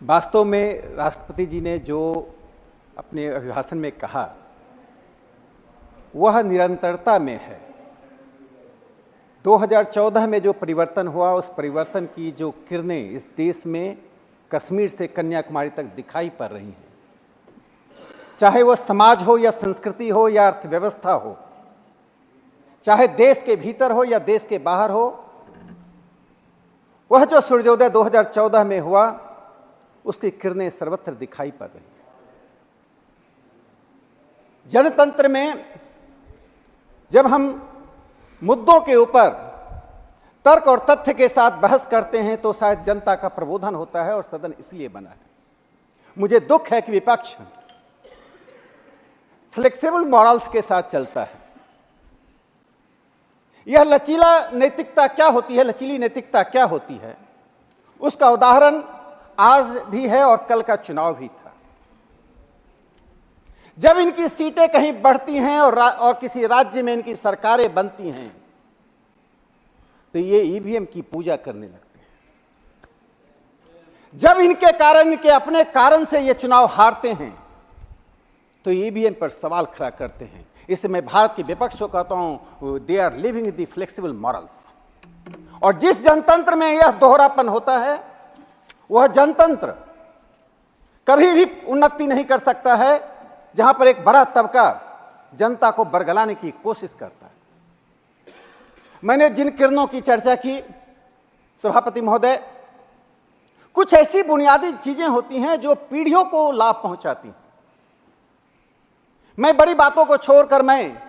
वास्तव में राष्ट्रपति जी ने जो अपने अभिभाषण में कहा वह निरंतरता में है। 2014 में जो परिवर्तन हुआ उस परिवर्तन की जो किरणें इस देश में कश्मीर से कन्याकुमारी तक दिखाई पड़ रही हैं, चाहे वह समाज हो या संस्कृति हो या अर्थव्यवस्था हो, चाहे देश के भीतर हो या देश के बाहर हो, वह जो सूर्योदय 2014 में हुआ उसकी किरणें सर्वत्र दिखाई पड़ रही हैं। जनतंत्र में जब हम मुद्दों के ऊपर तर्क और तथ्य के साथ बहस करते हैं तो शायद जनता का प्रबोधन होता है और सदन इसलिए बना है। मुझे दुख है कि विपक्ष फ्लेक्सिबल मॉरल्स के साथ चलता है। यह लचीला नैतिकता क्या होती है, लचीली नैतिकता क्या होती है, उसका उदाहरण आज भी है और कल का चुनाव भी था। जब इनकी सीटें कहीं बढ़ती हैं और किसी राज्य में इनकी सरकारें बनती हैं तो ये ईवीएम की पूजा करने लगते हैं। जब इनके कारण, इनके अपने कारण से ये चुनाव हारते हैं तो ईवीएम पर सवाल खड़ा करते हैं। इससे मैं भारत के विपक्ष को कहता हूं, they are living the flexible morals. और जिस जनतंत्र में यह दोहरापन होता है वह जनतंत्र कभी भी उन्नति नहीं कर सकता है जहां पर एक बड़ा तबका जनता को बरगलाने की कोशिश करता है। मैंने जिन किरणों की चर्चा की सभापति महोदय, कुछ ऐसी बुनियादी चीजें होती हैं जो पीढ़ियों को लाभ पहुंचाती हैं। मैं बड़ी बातों को छोड़कर मैं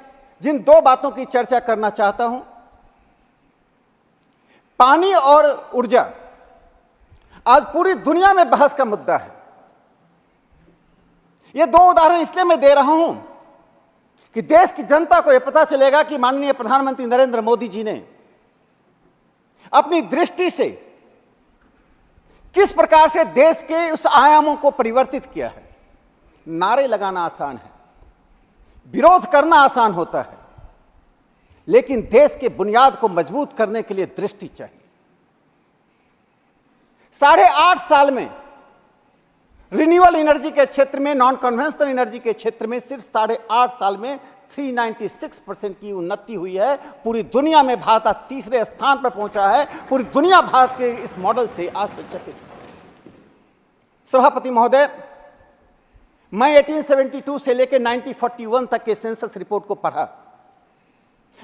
जिन दो बातों की चर्चा करना चाहता हूं, पानी और ऊर्जा आज पूरी दुनिया में बहस का मुद्दा है। ये दो उदाहरण इसलिए मैं दे रहा हूं कि देश की जनता को यह पता चलेगा कि माननीय प्रधानमंत्री नरेंद्र मोदी जी ने अपनी दृष्टि से किस प्रकार से देश के उस आयामों को परिवर्तित किया है। नारे लगाना आसान है, विरोध करना आसान होता है, लेकिन देश के बुनियाद को मजबूत करने के लिए दृष्टि चाहिए। 8.5 साल में रिन्यूएबल एनर्जी के क्षेत्र में, नॉन कन्वेंशनल एनर्जी के क्षेत्र में सिर्फ 8.5 साल में 396% की उन्नति हुई है। पूरी दुनिया में भारत आज तीसरे स्थान पर पहुंचा है। पूरी दुनिया भारत के इस मॉडल से आश्चर्यचकित है। सभापति महोदय, मैं 1872 से लेकर 1941 तक के सेंसस रिपोर्ट को पढ़ा।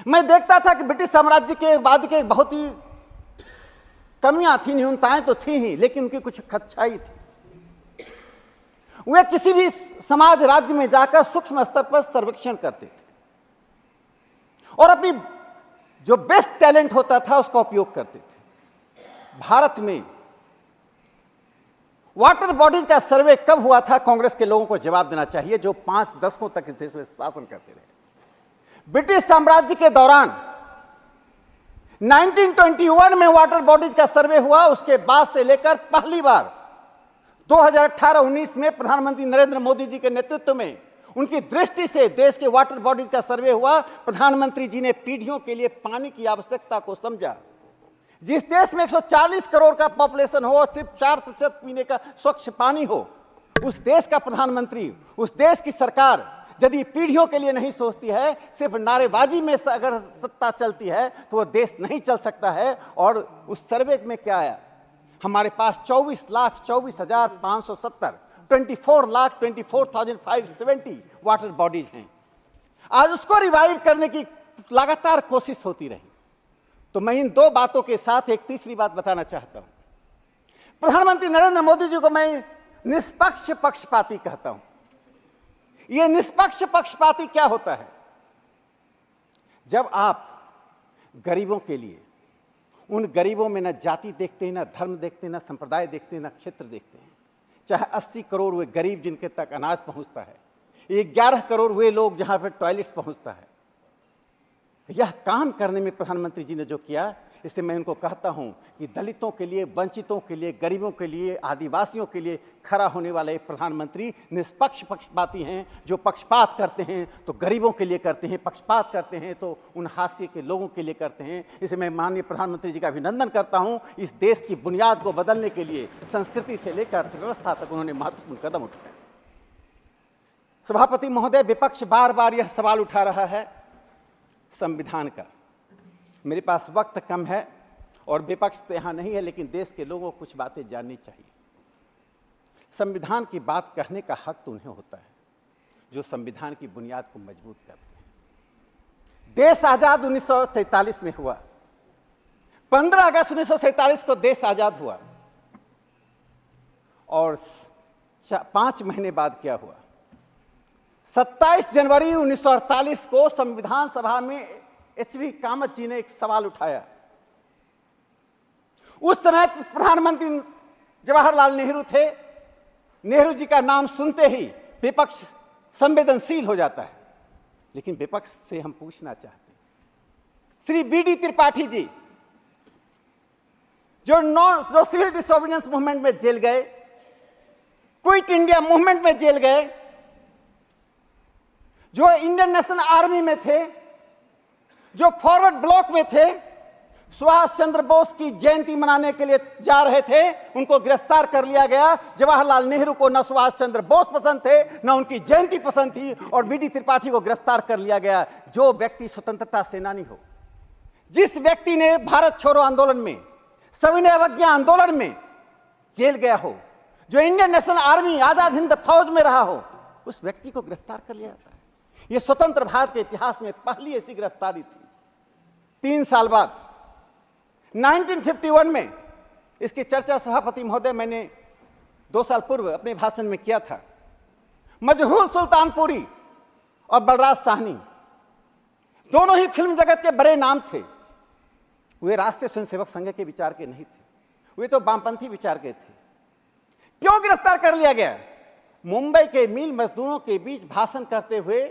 मैं देखता था कि ब्रिटिश साम्राज्य के बाद के बहुत ही कमियां थी, न्यूनताएं तो थी ही, लेकिन उनकी कुछ अच्छाई थी। वे किसी भी समाज राज्य में जाकर सूक्ष्म स्तर पर सर्वेक्षण करते थे और अपनी जो बेस्ट टैलेंट होता था उसका उपयोग करते थे। भारत में वाटर बॉडीज का सर्वे कब हुआ था, कांग्रेस के लोगों को जवाब देना चाहिए, जो 5 दशकों तक इस देश में शासन करते रहे। ब्रिटिश साम्राज्य के दौरान 1921 में वाटर बॉडीज का सर्वे हुआ। उसके बाद से लेकर पहली बार 2018-19 में प्रधानमंत्री नरेंद्र मोदी जी के नेतृत्व में उनकी दृष्टि से देश के वाटर बॉडीज का सर्वे हुआ। प्रधानमंत्री जी ने पीढ़ियों के लिए पानी की आवश्यकता को समझा। जिस देश में 140 करोड़ का पॉपुलेशन हो और सिर्फ 4% पीने का स्वच्छ पानी हो, उस देश का प्रधानमंत्री, उस देश की सरकार यदि पीढ़ियों के लिए नहीं सोचती है, सिर्फ नारेबाजी में अगर सत्ता चलती है तो वह देश नहीं चल सकता है। और उस सर्वे में क्या आया, हमारे पास 24,24,570 24,24,570 वाटर बॉडीज हैं। आज उसको रिवाइव करने की लगातार कोशिश होती रही। तो मैं इन दो बातों के साथ एक तीसरी बात बताना चाहता हूं। प्रधानमंत्री नरेंद्र मोदी जी को मैं निष्पक्ष पक्षपाती कहता हूं। यह निष्पक्ष पक्षपाती क्या होता है? जब आप गरीबों के लिए, उन गरीबों में न जाति देखते हैं, न धर्म देखते हैं, न संप्रदाय देखते हैं, न क्षेत्र देखते हैं। चाहे 80 करोड़ वे गरीब जिनके तक अनाज पहुंचता है, 11 करोड़ वे लोग जहां पर टॉयलेट्स पहुंचता है। यह काम करने में प्रधानमंत्री जी ने जो किया, इससे मैं इनको कहता हूं कि दलितों के लिए, वंचितों के लिए, गरीबों के लिए, आदिवासियों के लिए खड़ा होने वाले प्रधानमंत्री निष्पक्ष पक्षपाती हैं। जो पक्षपात करते हैं तो गरीबों के लिए करते हैं, पक्षपात करते हैं तो उन हाशिए के लोगों के लिए करते हैं। इसे मैं माननीय प्रधानमंत्री जी का अभिनंदन करता हूं। इस देश की बुनियाद को बदलने के लिए संस्कृति से लेकर अर्थव्यवस्था तक उन्होंने महत्वपूर्ण कदम उठाए। सभापति महोदय, विपक्ष बार बार यह सवाल उठा रहा है संविधान का। मेरे पास वक्त कम है और विपक्ष तो यहां नहीं है, लेकिन देश के लोगों को कुछ बातें जाननी चाहिए। संविधान की बात करने का हक तो उन्हें होता है जो संविधान की बुनियाद को मजबूत करते हैं। देश आजाद 1947 में हुआ। 15 अगस्त 1947 को देश आजाद हुआ और 5 महीने बाद क्या हुआ? 27 जनवरी 1948 को संविधान सभा में एच.वी. कामत जी ने एक सवाल उठाया। उस समय प्रधानमंत्री जवाहरलाल नेहरू थे। नेहरू जी का नाम सुनते ही विपक्ष संवेदनशील हो जाता है, लेकिन विपक्ष से हम पूछना चाहते हैं, श्री बी.डी. त्रिपाठी जी जो सिविल डिसोबीडियंस मूवमेंट में जेल गए, क्विट इंडिया मूवमेंट में जेल गए, जो इंडियन नेशनल आर्मी में थे, जो फॉरवर्ड ब्लॉक में थे, सुभाष चंद्र बोस की जयंती मनाने के लिए जा रहे थे, उनको गिरफ्तार कर लिया गया। जवाहरलाल नेहरू को न सुभाष चंद्र बोस पसंद थे, न उनकी जयंती पसंद थी, और बी.डी. त्रिपाठी को गिरफ्तार कर लिया गया। जो व्यक्ति स्वतंत्रता सेनानी हो, जिस व्यक्ति ने भारत छोड़ो आंदोलन में, सविनय अवज्ञा आंदोलन में जेल गया हो, जो Indian national army Azad Hind फौज में रहा हो, उस व्यक्ति को गिरफ्तार कर लिया जाता है। यह स्वतंत्र भारत के इतिहास में पहली ऐसी गिरफ्तारी थी। 3 साल बाद 1951 में इसकी चर्चा सभापति महोदय मैंने 2 साल पूर्व अपने भाषण में किया था। मजहूर सुल्तानपुरी और बलराज साहनी दोनों ही फिल्म जगत के बड़े नाम थे। वे राष्ट्रीय स्वयंसेवक संघ के विचार के नहीं थे, वे तो वामपंथी विचार के थे। क्यों गिरफ्तार कर लिया गया? मुंबई के मिल मजदूरों के बीच भाषण करते हुए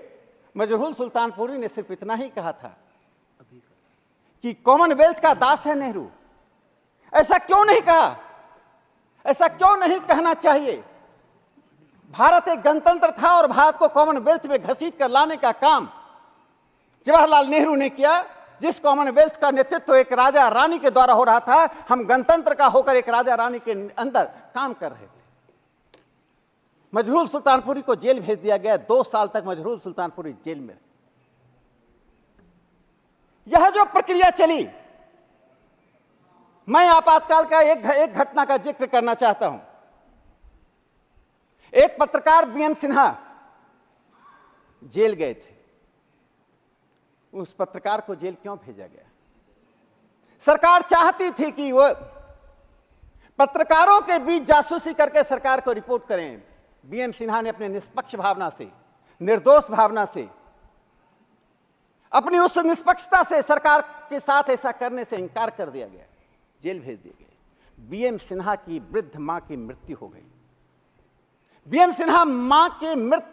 मजहूर सुल्तानपुरी ने सिर्फ इतना ही कहा था कि कॉमनवेल्थ का दास है नेहरू। ऐसा क्यों नहीं कहा? ऐसा क्यों नहीं कहना चाहिए? भारत एक गणतंत्र था और भारत को कॉमनवेल्थ में घसीट कर लाने का काम जवाहरलाल नेहरू ने किया। जिस कॉमनवेल्थ का नेतृत्व एक राजा रानी के द्वारा हो रहा था, हम गणतंत्र का होकर एक राजा रानी के अंदर काम कर रहे थे। मजहूर सुल्तानपुरी को जेल भेज दिया गया। 2 साल तक मजहूर सुल्तानपुरी जेल में। यह जो प्रक्रिया चली, मैं आपातकाल का एक घटना का जिक्र करना चाहता हूं। एक पत्रकार बी.एम. सिन्हा जेल गए थे। उस पत्रकार को जेल क्यों भेजा गया? सरकार चाहती थी कि वो पत्रकारों के बीच जासूसी करके सरकार को रिपोर्ट करें। बी.एम. सिन्हा ने अपने निष्पक्ष भावना से, निर्दोष भावना से, अपनी उस निष्पक्षता से सरकार के साथ ऐसा करने से इंकार कर दिया गया, जेल भेज दिए गए। बी.एम. सिन्हा की वृद्ध मां की मृत्यु हो गई। बी.एम. सिन्हा मां के मृत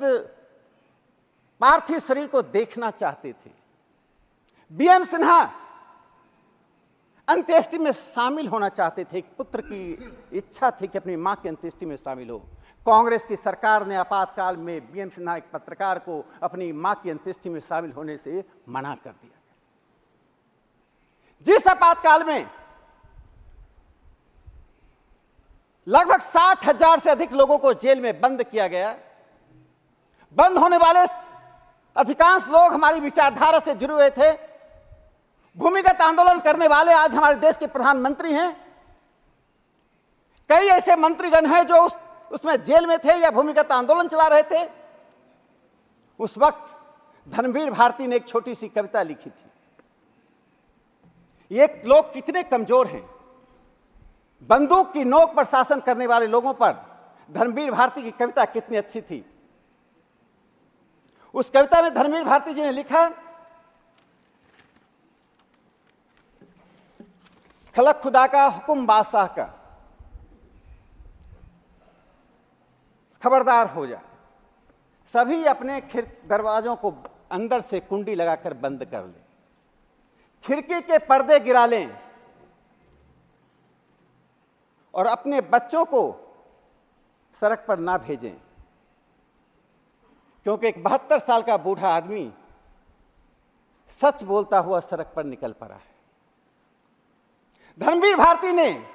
पार्थिव शरीर को देखना चाहते थे। बी.एम. सिन्हा अंत्येष्टि में शामिल होना चाहते थे। एक पुत्र की इच्छा थी कि अपनी मां की अंत्येष्टि में शामिल हो। कांग्रेस की सरकार ने आपातकाल में बी.एम. सिन्हा एक पत्रकार को अपनी मां की अंत्येष्टि में शामिल होने से मना कर दिया। जिस आपातकाल में लगभग 60,000 से अधिक लोगों को जेल में बंद किया गया, बंद होने वाले अधिकांश लोग हमारी विचारधारा से जुड़े हुए थे। भूमिगत आंदोलन करने वाले आज हमारे देश के प्रधानमंत्री हैं। कई ऐसे मंत्रीगण हैं जो उसमें जेल में थे या भूमिगत आंदोलन चला रहे थे। उस वक्त धर्मवीर भारती ने एक छोटी सी कविता लिखी थी। ये लोग कितने कमजोर हैं। बंदूक की नोक पर शासन करने वाले लोगों पर धर्मवीर भारती की कविता कितनी अच्छी थी। उस कविता में धर्मवीर भारती जी ने लिखा, खलक खुदा का हुक्म बादशाह का, खबरदार हो जा, सभी अपने दरवाजों को अंदर से कुंडी लगाकर बंद कर ले, खिड़की के पर्दे गिरा लें, और अपने बच्चों को सड़क पर ना भेजें, क्योंकि एक 72 साल का बूढ़ा आदमी सच बोलता हुआ सड़क पर निकल पड़ा है। धर्मवीर भारती ने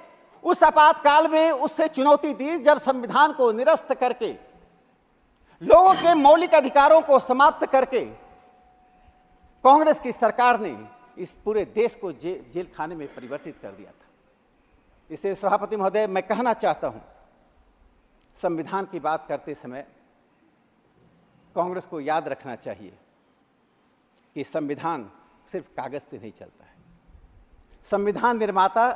उस आपातकाल में उससे चुनौती दी जब संविधान को निरस्त करके, लोगों के मौलिक अधिकारों को समाप्त करके कांग्रेस की सरकार ने इस पूरे देश को जेल खाने में परिवर्तित कर दिया था। इसलिए सभापति महोदय, मैं कहना चाहता हूं, संविधान की बात करते समय कांग्रेस को याद रखना चाहिए कि संविधान सिर्फ कागज से नहीं चलता है। संविधान निर्माता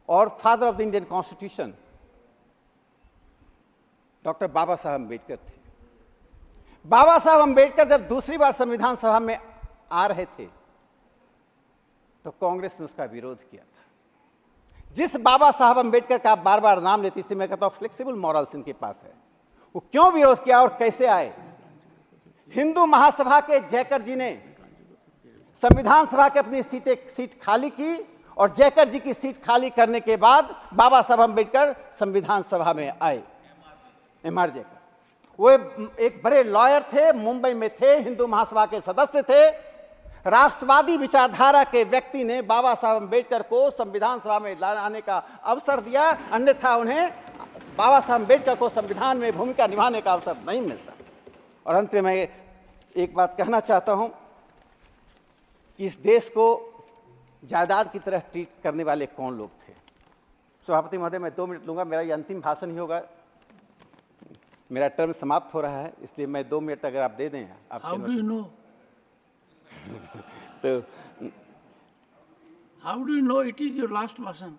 और father of the Indian constitution doctor Baba Saheb Ambedkar थे। बाबा साहब अम्बेडकर जब दूसरी बार संविधान सभा में आ रहे थे तो कांग्रेस ने उसका विरोध किया था। जिस बाबा साहब अम्बेडकर का आप बार बार नाम लेते, इसलिए मैं कहता हूं फ्लेक्सिबल मॉरल्स इनके पास है। वो क्यों विरोध किया और कैसे आए? हिंदू महासभा के जयकर जी ने संविधान सभा के अपनी सीट खाली की और जयकर जी की सीट खाली करने के बाद बाबा साहब अम्बेडकर संविधान सभा में आए। एमआर जयकर वो एक बड़े लॉयर थे, मुंबई में थे, हिंदू महासभा के सदस्य थे। राष्ट्रवादी विचारधारा के व्यक्ति ने बाबा साहब अम्बेडकर को संविधान सभा में लाने का अवसर दिया, अन्यथा उन्हें बाबा साहब अम्बेडकर को संविधान में भूमिका निभाने का अवसर नहीं मिलता। और अंत में मैं एक बात कहना चाहता हूं कि इस देश को जायदाद की तरह ट्रीट करने वाले कौन लोग थे। सभापति महोदय, मैं 2 मिनट लूंगा, मेरा ये अंतिम भाषण ही होगा। मेरा टर्म समाप्त हो रहा है, इसलिए मैं 2 मिनट अगर आप दे दें। How do you know? तो how do you know it is your last भाषण?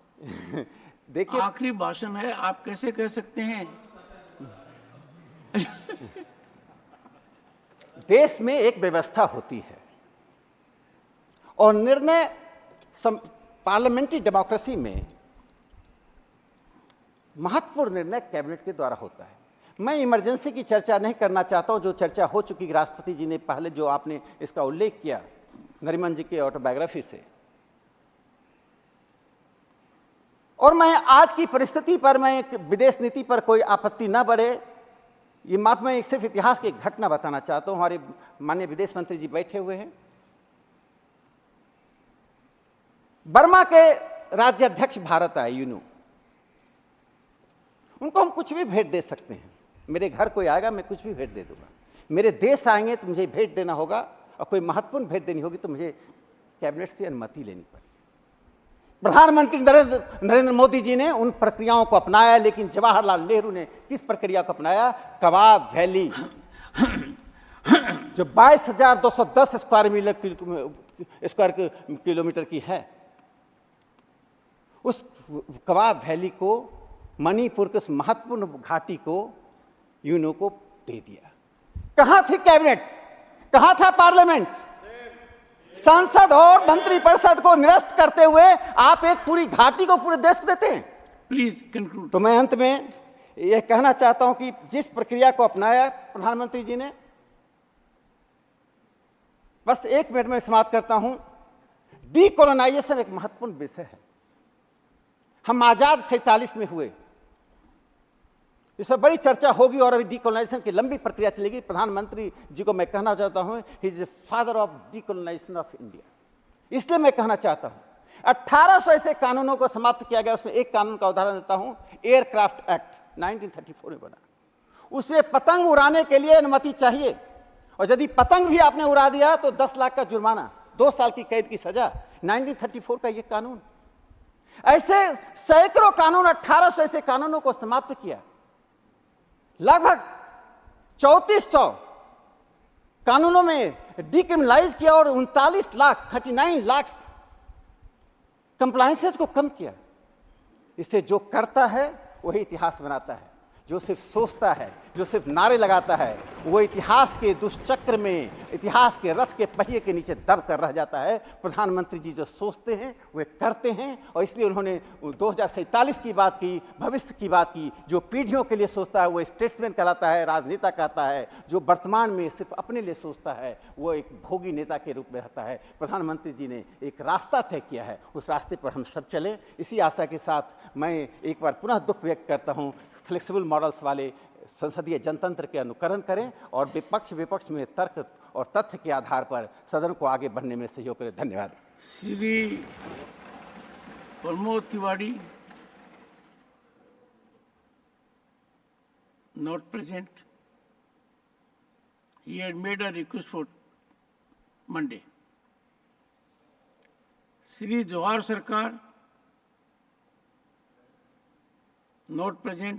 देखिए, आखिरी भाषण है, आप कैसे कह सकते हैं? देश में एक व्यवस्था होती है और निर्णय पार्लियामेंट्री डेमोक्रेसी में महत्वपूर्ण निर्णय कैबिनेट के द्वारा होता है। मैं इमरजेंसी की चर्चा नहीं करना चाहता हूं, जो चर्चा हो चुकी राष्ट्रपति जी ने पहले जो आपने इसका उल्लेख किया नरीमन जी की ऑटोबायोग्राफी से। और मैं आज की परिस्थिति पर, मैं विदेश नीति पर कोई आपत्ति न बढ़े, ये माफ में सिर्फ इतिहास की एक घटना बताना चाहता हूं। हमारे माननीय विदेश मंत्री जी बैठे हुए हैं। बर्मा के राज्याध्यक्ष भारत आए, यूनू। उनको हम कुछ भी भेंट दे सकते हैं। मेरे घर कोई आएगा, मैं कुछ भी भेंट दे दूंगा। मेरे देश आएंगे तो मुझे भेंट देना होगा, और कोई महत्वपूर्ण भेंट देनी होगी तो मुझे कैबिनेट से अनुमति लेनी पड़ेगी। प्रधानमंत्री नरेंद्र मोदी जी ने उन प्रक्रियाओं को अपनाया, लेकिन जवाहरलाल नेहरू ने किस प्रक्रिया को अपनाया? कवाब वैली जो 22,210 स्क्वायर किलोमीटर की है, उस कवाब वैली को, मणिपुर के उस महत्वपूर्ण घाटी को यूनो को दे दिया। कहां थी कैबिनेट? कहां था पार्लियामेंट? संसद और मंत्रिपरिषद को निरस्त करते हुए आप एक पूरी घाटी को पूरे देश को देते हैं। Please conclude. तो मैं अंत में यह कहना चाहता हूं कि जिस प्रक्रिया को अपनाया प्रधानमंत्री जी ने, बस 1 मिनट में समाप्त करता हूं। डीकोलोनाइजेशन एक महत्वपूर्ण विषय है। हम आजाद 47 में हुए, इस पर बड़ी चर्चा होगी और अभी डीकोलोनाइजेशन की लंबी प्रक्रिया चलेगी। प्रधानमंत्री जी को मैं कहना चाहता हूं, he is father of decolonisation of India. इसलिए मैं कहना चाहता हूं 1800 ऐसे कानूनों को समाप्त किया गया। उसमें एक कानून का उदाहरण देता हूं, एयरक्राफ्ट एक्ट 1934 में बना। उसमें पतंग उड़ाने के लिए अनुमति चाहिए, और यदि पतंग भी आपने उड़ा दिया तो 10 लाख का जुर्माना, 2 साल की कैद की सजा। 1934 का यह कानून। ऐसे सैकड़ों कानून, 1800 ऐसे कानूनों को समाप्त किया। लगभग 3400 कानूनों में डिक्रिमिनलाइज किया और 39 लाख कंप्लायंसेस को कम किया। इससे जो करता है वही इतिहास बनाता है। जो सिर्फ सोचता है, जो सिर्फ नारे लगाता है, वो इतिहास के दुष्चक्र में, इतिहास के रथ के पहिए के नीचे दब कर रह जाता है। प्रधानमंत्री जी जो सोचते हैं वे करते हैं, और इसलिए उन्होंने 2047 की बात की, भविष्य की बात की। जो पीढ़ियों के लिए सोचता है वो स्टेट्समैन कहलाता है, राजनेता कहता है। जो वर्तमान में सिर्फ अपने लिए सोचता है वो एक भोगी नेता के रूप में रहता है। प्रधानमंत्री जी ने एक रास्ता तय किया है, उस रास्ते पर हम सब चलें। इसी आशा के साथ मैं एक बार पुनः दुख व्यक्त करता हूँ। फ्लेक्सिबल मॉडल्स वाले संसदीय जनतंत्र के अनुकरण करें और विपक्ष में तर्क और तथ्य के आधार पर सदन को आगे बढ़ने में सहयोग करें। धन्यवाद। Shri Pramod Tiwari, not present. He had made a request for Monday. Shri Johar Sarkar, not present.